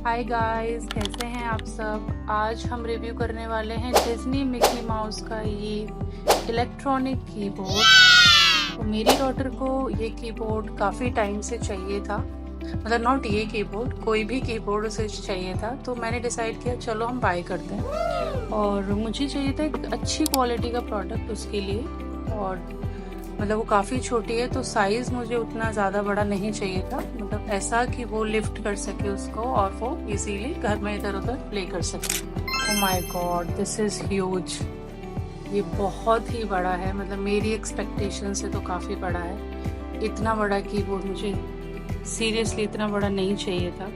Hi guys, कैसे हैं आप सब। आज हम रिव्यू करने वाले हैं डिज्नी मिकी माउस का ये इलेक्ट्रॉनिक कीबोर्ड। तो मेरी डॉटर को ये कीबोर्ड काफ़ी टाइम से चाहिए था, मतलब नॉट ये कीबोर्ड, कोई भी कीबोर्ड उसे चाहिए था। तो मैंने डिसाइड किया चलो हम बाय करते हैं। और मुझे चाहिए था एक अच्छी क्वालिटी का प्रोडक्ट उसके लिए, और मतलब वो काफ़ी छोटी है तो साइज़ मुझे उतना ज़्यादा बड़ा नहीं चाहिए था, मतलब ऐसा कि वो लिफ्ट कर सके उसको और वो इजीली घर में इधर उधर प्ले कर सके। Oh my God, this is huge. ये बहुत ही बड़ा है, मतलब मेरी एक्सपेक्टेशन से तो काफ़ी बड़ा है। इतना बड़ा कीबोर्ड मुझे सीरियसली इतना बड़ा नहीं चाहिए था,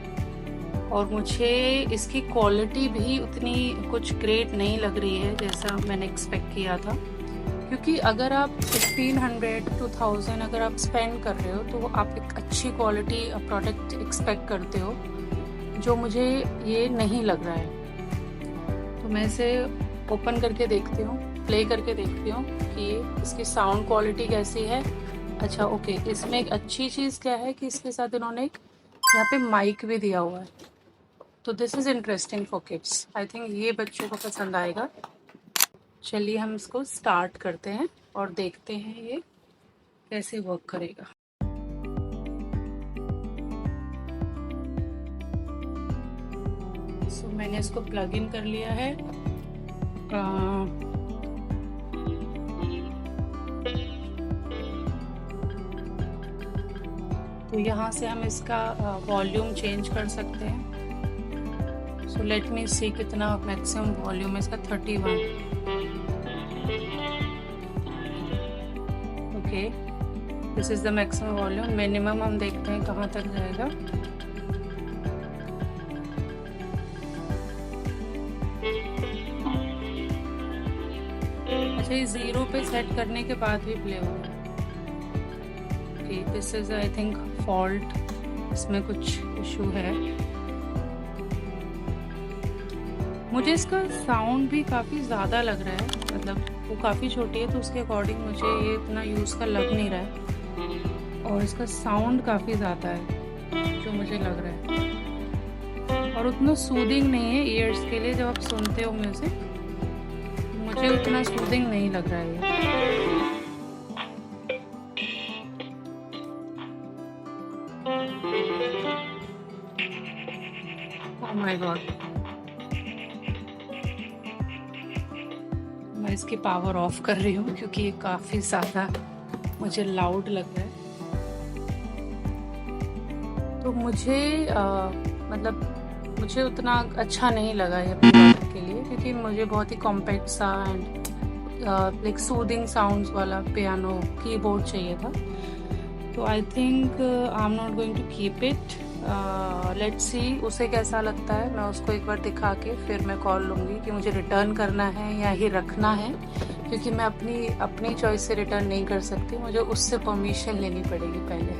और मुझे इसकी क्वालिटी भी उतनी कुछ ग्रेट नहीं लग रही है जैसा मैंने एक्सपेक्ट किया था। क्योंकि अगर आप 1500 to 1000 अगर आप स्पेंड कर रहे हो तो आप एक अच्छी क्वालिटी प्रोडक्ट एक्सपेक्ट करते हो, जो मुझे ये नहीं लग रहा है। तो मैं इसे ओपन करके देखती हूँ, प्ले करके देखती हूँ कि इसकी साउंड क्वालिटी कैसी है। अच्छा ओके, इसमें एक अच्छी चीज़ क्या है कि इसके साथ इन्होंने एक यहाँ पे माइक भी दिया हुआ है। तो this is interesting for kids, I think ये बच्चों को पसंद आएगा। चलिए हम इसको स्टार्ट करते हैं और देखते हैं ये कैसे वर्क करेगा। सो मैंने इसको प्लग इन कर लिया है। तो यहाँ से हम इसका वॉल्यूम चेंज कर सकते हैं। सो लेट मी सी कितना मैक्सिमम वॉल्यूम है इसका, 31। Okay, this is the maximum volume. Minimum हम देखते हैं कहाँ तक जाएगा। अच्छा, ये 0 पे सेट करने के बाद भी प्ले हो रहा है। Okay, this is I think fault, इसमें कुछ इशू है। मुझे इसका साउंड भी काफ़ी ज़्यादा लग रहा है, मतलब वो काफ़ी छोटी है तो उसके अकॉर्डिंग मुझे ये इतना यूज़ का लग नहीं रहा है। और इसका साउंड काफ़ी ज़्यादा है जो मुझे लग रहा है, और उतना सूदिंग नहीं है ईयर्स के लिए। जब आप सुनते हो म्यूज़िक, मुझे उतना सूदिंग नहीं लग रहा है ये। ओह माय गॉड, मैं इसकी पावर ऑफ कर रही हूँ क्योंकि ये काफ़ी ज़्यादा मुझे लाउड लग रहा है। तो मुझे मतलब मुझे उतना अच्छा नहीं लगा ये प्रोडक्ट के लिए, क्योंकि मुझे बहुत ही कॉम्पैक्ट सा एंड लाइक सूदिंग साउंड्स वाला पियानो कीबोर्ड चाहिए था। तो I think I am not going to keep it. Let's see उसे कैसा लगता है। मैं उसको एक बार दिखा के फिर मैं कॉल लूँगी कि मुझे रिटर्न करना है या ही रखना है, क्योंकि मैं अपनी चॉइस से रिटर्न नहीं कर सकती, मुझे उससे परमिशन लेनी पड़ेगी पहले।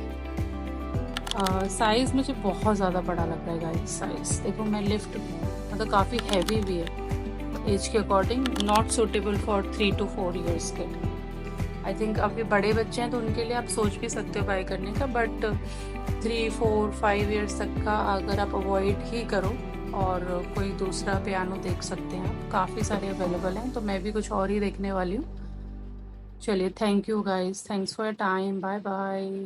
साइज़ मुझे बहुत ज़्यादा बड़ा लग रहा है गाइस। साइज़ देखो, मैं लिफ्ट मतलब काफ़ी हैवी भी है एज के according, not suitable for 3 to 4 years के। आई थिंक अभी बड़े बच्चे हैं तो उनके लिए आप सोच भी सकते हो बाय करने का, बट 3, 4, 5 ईयर्स तक का अगर आप अवॉइड ही करो और कोई दूसरा पियानो देख सकते हैं आप, काफ़ी सारे अवेलेबल हैं। तो मैं भी कुछ और ही देखने वाली हूँ। चलिए, thank you guys, thanks for your time, bye bye.